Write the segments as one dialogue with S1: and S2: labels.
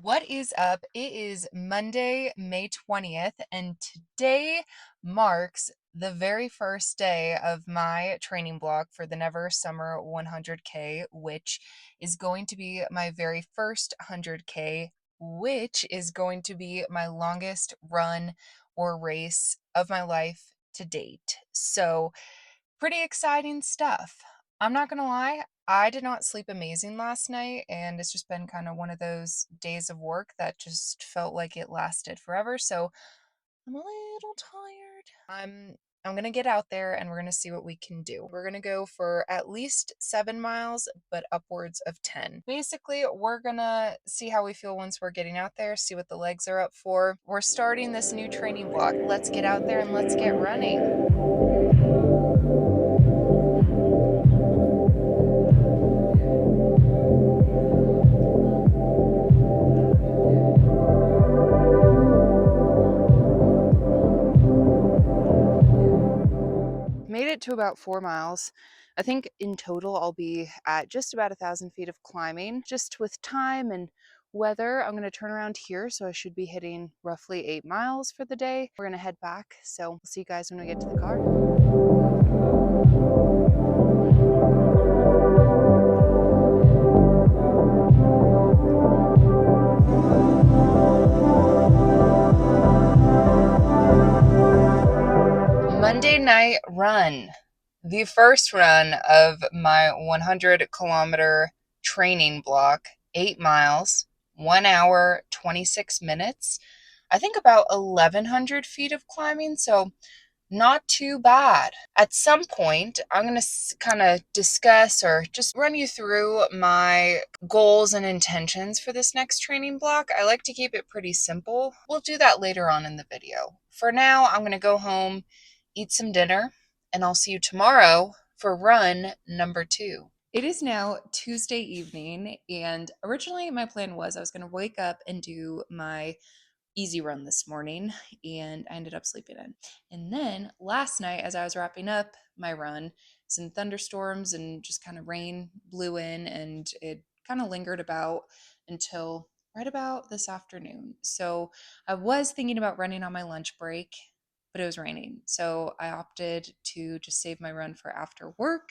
S1: What is up? It is Monday, May 20th, and today marks the very first day of my training block for the Never Summer 100K, which is going to be my very first 100K, which is going to be my longest run or race of my life to date. So, pretty exciting stuff. I'm not gonna lie, I did not sleep amazing last night, and it's just been kind of one of those days of work that just felt like it lasted forever. So I'm a little tired. I'm gonna get out there and we're gonna see what we can do. We're gonna go for at least 7 miles, but upwards of 10. Basically, we're gonna see how we feel once we're getting out there, see what the legs are up for. We're starting this new training block. Let's get out there and let's get running. Made it to about 4 miles. I think in total I'll be at just about 1,000 feet of climbing. Just with time and weather, I'm going to turn around here, so I should be hitting roughly 8 miles for the day. We're going to head back, so we'll see you guys when we get to the car. Monday night run. The first run of my 100-kilometer training block, 8 miles, 1 hour, 26 minutes. I think about 1,100 feet of climbing, so not too bad. At some point, I'm going to kind of discuss or just run you through my goals and intentions for this next training block. I like to keep it pretty simple. We'll do that later on in the video. For now, I'm going to go home, eat some dinner, and I'll see you tomorrow for run number 2. It is now Tuesday evening, and originally my plan was I was going to wake up and do my easy run this morning, and I ended up sleeping in. And then last night, as I was wrapping up my run, some thunderstorms and just kind of rain blew in, and it kind of lingered about until right about this afternoon. So I was thinking about running on my lunch break, but it was raining. So I opted to just save my run for after work.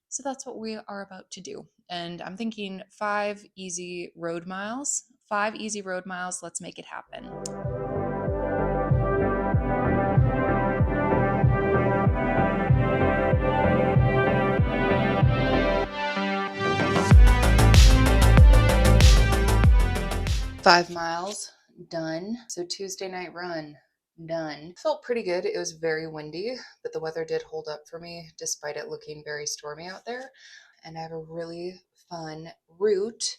S1: So that's what we are about to do. And I'm thinking 5 easy road miles. 5 easy road miles. Let's make it happen. Five miles done. So Tuesday night run done. Felt pretty good. It was very windy, but the weather did hold up for me despite it looking very stormy out there. And I have a really fun route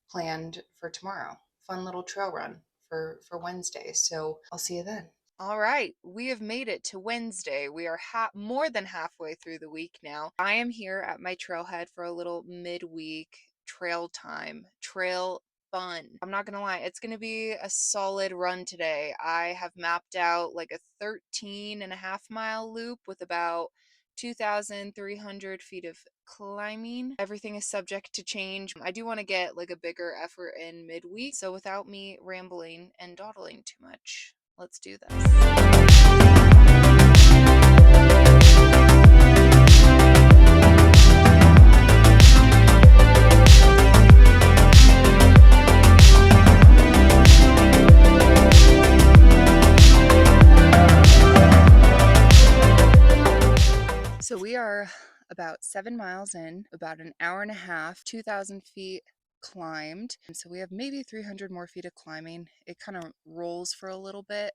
S1: planned for tomorrow. Fun little trail run for Wednesday. So I'll see you then. All right, we have made it to Wednesday. We are more than halfway through the week now. I am here at my trailhead for a little midweek trail time, trail fun. I'm not gonna lie, it's gonna be a solid run today. I have mapped out like a 13.5 mile loop with about 2,300 feet of climbing. Everything is subject to change. I do want to get like a bigger effort in midweek. So without me rambling and dawdling too much, let's do this. So we are about 7 miles in, about an hour and a half, 2,000 feet climbed. And so we have maybe 300 more feet of climbing. It kind of rolls for a little bit,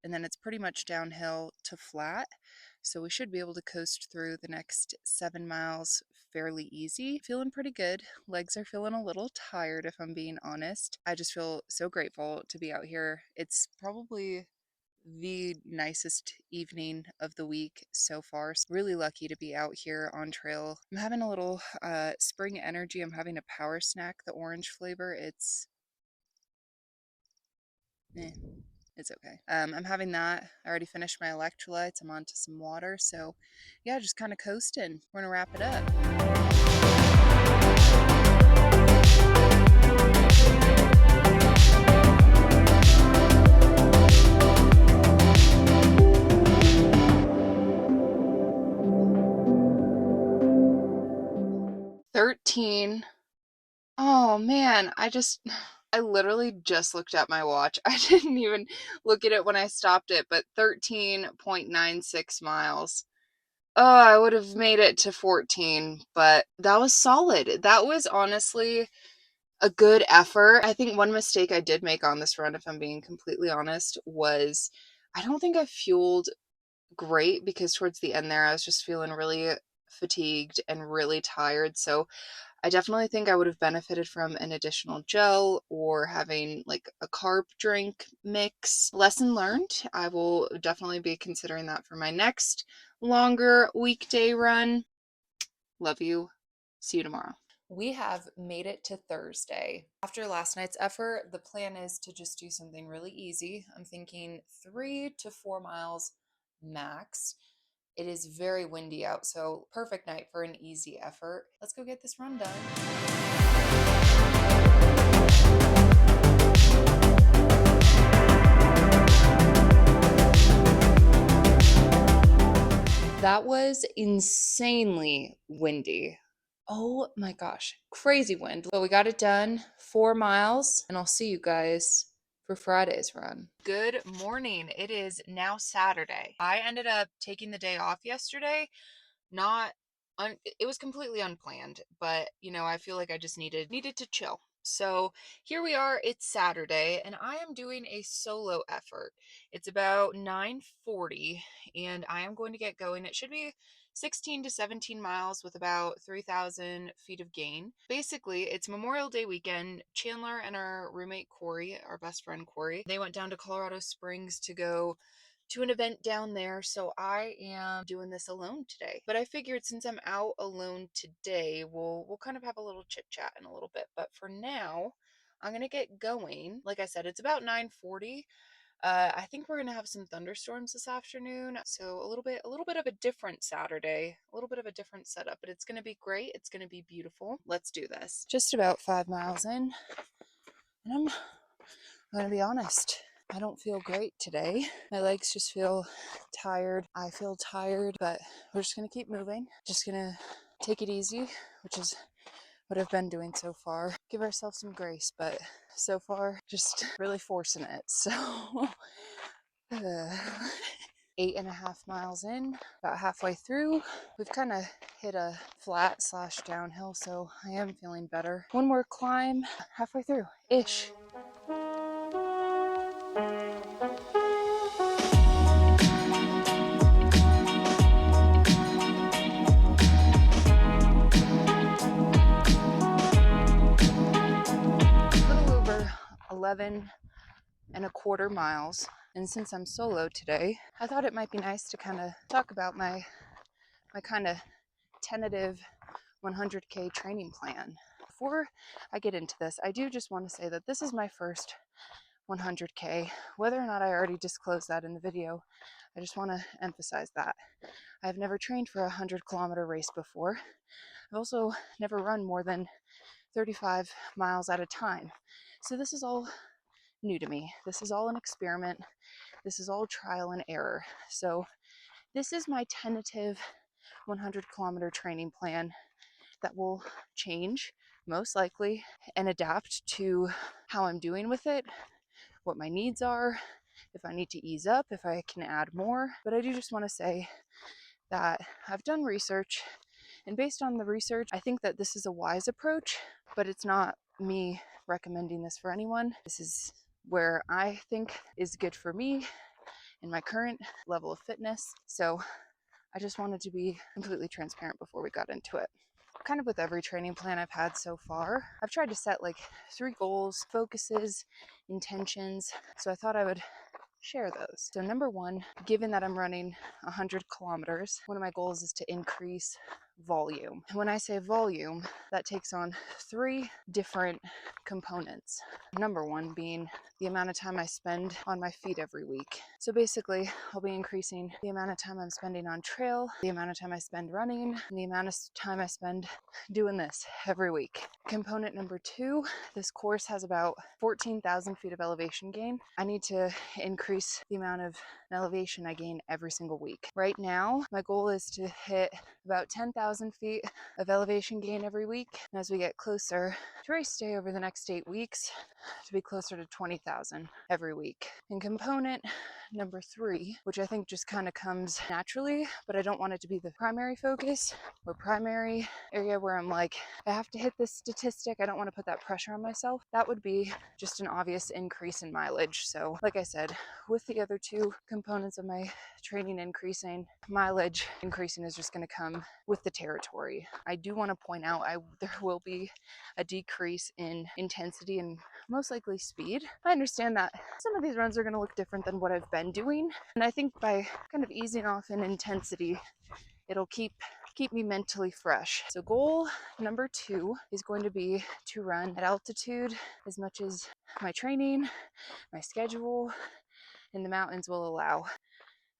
S1: and then it's pretty much downhill to flat. So we should be able to coast through the next 7 miles fairly easy. Feeling pretty good. Legs are feeling a little tired, if I'm being honest. I just feel so grateful to be out here. It's probably the nicest evening of the week so far. So really lucky to be out here on trail. I'm having a little spring energy. I'm having a power snack, the orange flavor. It's okay. I'm having that. I already finished my electrolytes. I'm on to some water. So yeah, just kind of coasting. We're gonna wrap it up. Oh man, I literally just looked at my watch. I didn't even look at it when I stopped it, but 13.96 miles. Oh, I would have made it to 14, but that was solid. That was honestly a good effort. I think one mistake I did make on this run, if I'm being completely honest, was I don't think I fueled great because towards the end there, I was just feeling really fatigued and really tired. So I definitely think I would have benefited from an additional gel or having like a carb drink mix. Lesson learned. I will definitely be considering that for my next longer weekday run. Love you. See you tomorrow. We have made it to Thursday. After last night's effort, the plan is to just do something really easy. I'm thinking 3 to 4 miles max. It is very windy out, so perfect night for an easy effort. Let's go get this run done. That was insanely windy. Oh my gosh, crazy wind. But we got it done, 4 miles, and I'll see you guys for Friday's run. Good morning. It is now Saturday. I ended up taking the day off yesterday. Not it was completely unplanned, but I feel like I just needed to chill. So here we are, it's Saturday, and I am doing a solo effort. It's about 9:40, and I am going to get going. It should be 16 to 17 miles with about 3,000 feet of gain. Basically, it's Memorial Day weekend. Chandler and our roommate Corey, our best friend Corey, they went down to Colorado Springs to go to an event down there, so I am doing this alone today. But I figured since I'm out alone today, we'll kind of have a little chit chat in a little bit. But for now, I'm gonna get going. Like I said, it's about 9:40. I think we're gonna have some thunderstorms this afternoon, so a little bit of a different Saturday, a little bit of a different setup, but it's gonna be great. It's gonna be beautiful. Let's do this. Just about 5 miles in, and I'm gonna be honest. I don't feel great today. My legs just feel tired. I feel tired, but we're just gonna keep moving. Just gonna take it easy, which is what I've been doing so far. Give ourselves some grace, but so far, just really forcing it. So, 8.5 miles in, about halfway through. We've kind of hit a flat / downhill, so I am feeling better. One more climb, halfway through ish. A little over 11.25 miles. And since I'm solo today, I thought it might be nice to kind of talk about my kind of tentative 100K training plan. Before I get into this, I do just want to say that this is my first 100K. Whether or not I already disclosed that in the video, I just want to emphasize that. I've never trained for a 100-kilometer race before. I've also never run more than 35 miles at a time. So this is all new to me. This is all an experiment. This is all trial and error. So this is my tentative 100-kilometer training plan that will change most likely and adapt to how I'm doing with it, what my needs are, if I need to ease up, if I can add more. But I do just want to say that I've done research, and based on the research, I think that this is a wise approach, but it's not me recommending this for anyone. This is where I think is good for me in my current level of fitness. So I just wanted to be completely transparent before we got into it. Kind of with every training plan I've had so far, I've tried to set like 3 goals, focuses, intentions. So I thought I would share those. So number 1, given that I'm running 100 kilometers, one of my goals is to increase volume. And when I say volume, that takes on 3 different components. Number 1 being the amount of time I spend on my feet every week. So basically, I'll be increasing the amount of time I'm spending on trail, the amount of time I spend running, and the amount of time I spend doing this every week. Component number 2, this course has about 14,000 feet of elevation gain. I need to increase the amount of elevation I gain every single week. Right now, my goal is to hit about 10,000 10,000 feet of elevation gain every week. And as we get closer to race day over the next 8 weeks, to be closer to 20,000 every week. And component number 3, which I think just kind of comes naturally, but I don't want it to be the primary focus or primary area where I'm like, I have to hit this statistic. I don't want to put that pressure on myself. That would be just an obvious increase in mileage. So like I said, with the other 2 components of my training increasing, mileage increasing is just going to come with the territory. I do want to point out there will be a decrease in intensity and most likely speed. I understand that some of these runs are going to look different than what I've been doing, and I think by kind of easing off in intensity, it'll keep me mentally fresh. So goal number 2 is going to be to run at altitude as much as my training, my schedule, and the mountains will allow.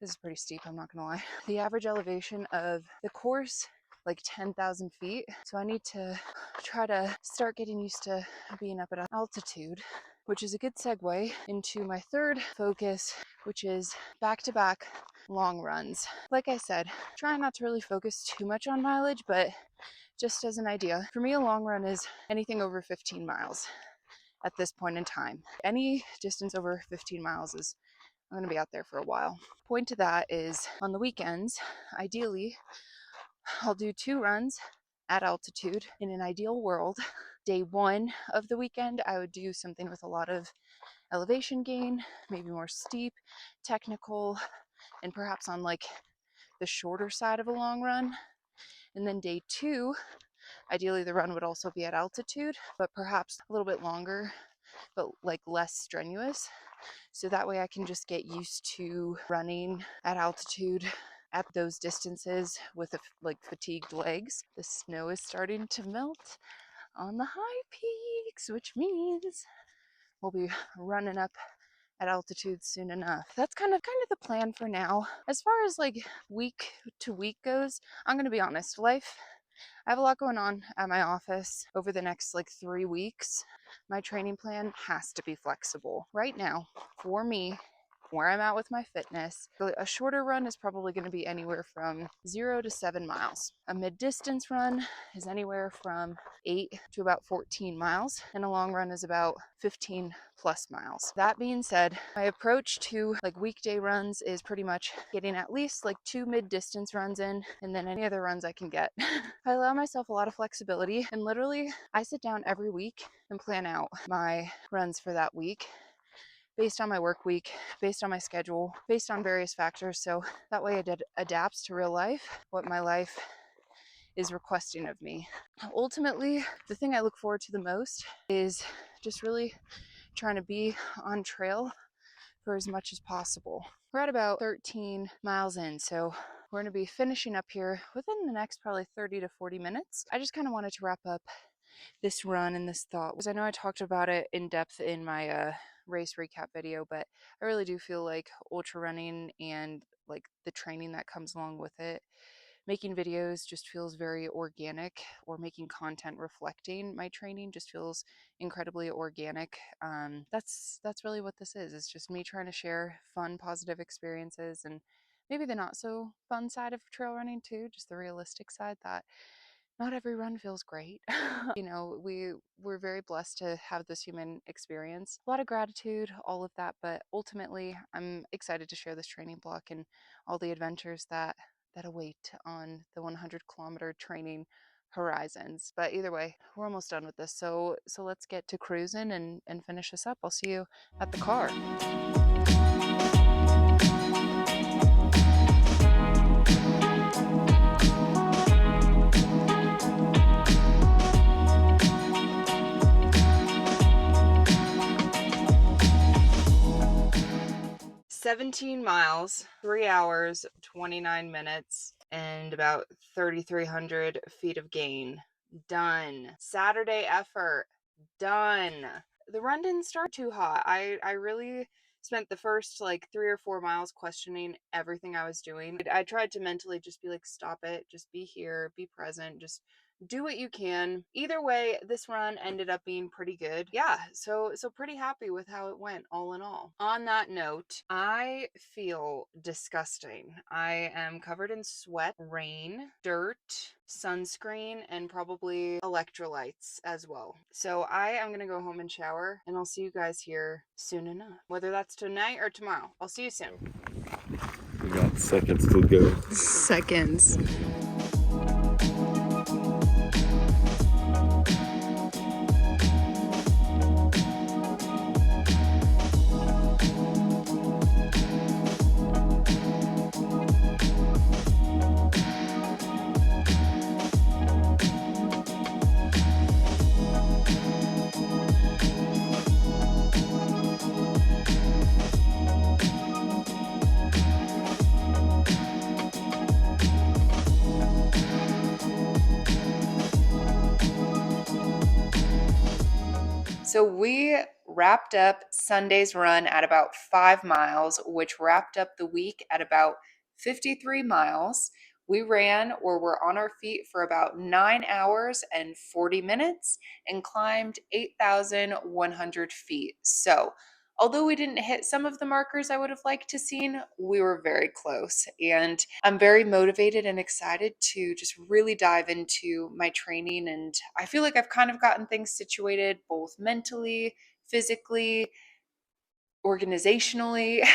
S1: This is pretty steep, I'm not gonna lie. The average elevation of the course, like 10,000 feet. So I need to try to start getting used to being up at altitude, which is a good segue into my third focus, which is back-to-back long runs. Like I said, try not to really focus too much on mileage, but just as an idea, for me, a long run is anything over 15 miles at this point in time. Any distance over 15 miles is, I'm going to be out there for a while. Point to that is on the weekends, ideally, I'll do 2 runs at altitude in an ideal world. Day 1 of the weekend, I would do something with a lot of elevation gain, maybe more steep, technical, and perhaps on like the shorter side of a long run. And then day 2, ideally the run would also be at altitude, but perhaps a little bit longer, but like less strenuous. So that way I can just get used to running at altitude at those distances with like fatigued legs. The snow is starting to melt on the high peaks, which means we'll be running up at altitude soon enough. That's kind of the plan for now. As far as like week to week goes, I'm going to be honest, I have a lot going on at my office over the next like 3 weeks. My training plan has to be flexible. Right now, for me, where I'm at with my fitness, a shorter run is probably going to be anywhere from 0 to 7 miles. A mid-distance run is anywhere from 8 to about 14 miles, and a long run is about 15 plus miles. That being said, my approach to like weekday runs is pretty much getting at least like 2 mid-distance runs in, and then any other runs I can get. I allow myself a lot of flexibility, and literally I sit down every week and plan out my runs for that week based on my work week, based on my schedule, based on various factors. So that way it adapts to real life, what my life is requesting of me. Ultimately, the thing I look forward to the most is just really trying to be on trail for as much as possible. We're at about 13 miles in, so we're going to be finishing up here within the next probably 30 to 40 minutes. I just kind of wanted to wrap up this run and this thought, because I know I talked about it in depth in my race recap video, but I really do feel like ultra running and like the training that comes along with it, making videos just feels very organic, or making content reflecting my training just feels incredibly organic. That's really what this is. It's just me trying to share fun, positive experiences, and maybe the not so fun side of trail running too, just the realistic side that not every run feels great. You know, we're very blessed to have this human experience. A lot of gratitude, all of that, but ultimately I'm excited to share this training block and all the adventures that await on the 100-kilometer training horizons. But either way, we're almost done with this. So let's get to cruising and finish this up. I'll see you at the car. 17 miles, 3 hours, 29 minutes, and about 3,300 feet of gain. Done. Saturday effort. Done. The run didn't start too hot. I really spent the first like 3 or 4 miles questioning everything I was doing. I tried to mentally just be like, stop it, just be here, be present, just do what you can. Either way, this run ended up being pretty good. Yeah, so pretty happy with how it went all in all. On that note, I feel disgusting. I am covered in sweat, rain, dirt, sunscreen, and probably electrolytes as well. So I am gonna go home and shower, and I'll see you guys here soon enough. Whether that's tonight or tomorrow. I'll see you soon.
S2: We got seconds to go.
S1: Seconds. So we wrapped up Sunday's run at about 5 miles, which wrapped up the week at about 53 miles. We ran or were on our feet for about 9 hours and 40 minutes and climbed 8,100 feet. So although we didn't hit some of the markers I would have liked to seen, we were very close. And I'm very motivated and excited to just really dive into my training. And I feel like I've kind of gotten things situated both mentally, physically, organizationally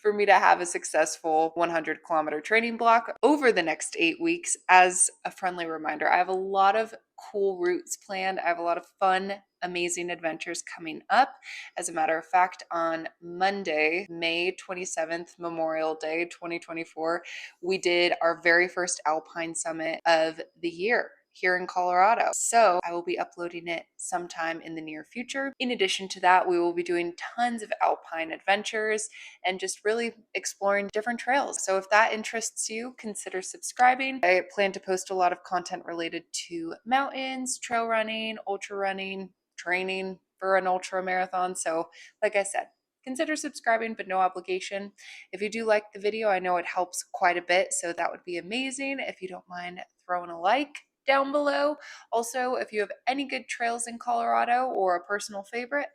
S1: for me to have a successful 100-kilometer training block over the next 8 weeks. As a friendly reminder, I have a lot of cool routes planned. I have a lot of fun, amazing adventures coming up. As a matter of fact, on Monday, May 27th, Memorial Day 2024, we did our very first Alpine Summit of the year here in Colorado. So I will be uploading it sometime in the near future. In addition to that, we will be doing tons of alpine adventures and just really exploring different trails. So if that interests you, consider subscribing. I plan to post a lot of content related to mountains, trail running, ultra running, training for an ultra marathon. So like I said, consider subscribing, but no obligation. If you do like the video, I know it helps quite a bit, so that would be amazing. If you don't mind throwing a like down below. Also, if you have any good trails in Colorado or a personal favorite,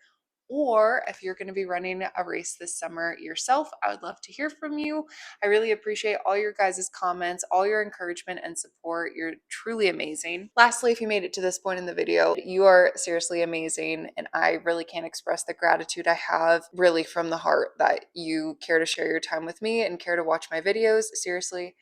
S1: or if you're going to be running a race this summer yourself, I would love to hear from you. I really appreciate all your guys' comments, all your encouragement and support. You're truly amazing. Lastly, if you made it to this point in the video, you are seriously amazing, and I really can't express the gratitude I have really from the heart that you care to share your time with me and care to watch my videos. Seriously,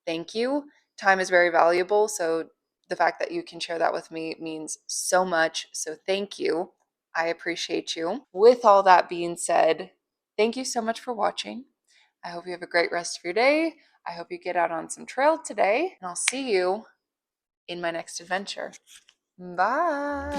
S1: thank you. Time is very valuable, so the fact that you can share that with me means so much. So thank you. I appreciate you. With all that being said, thank you so much for watching. I hope you have a great rest of your day. I hope you get out on some trail today, and I'll see you in my next adventure. Bye.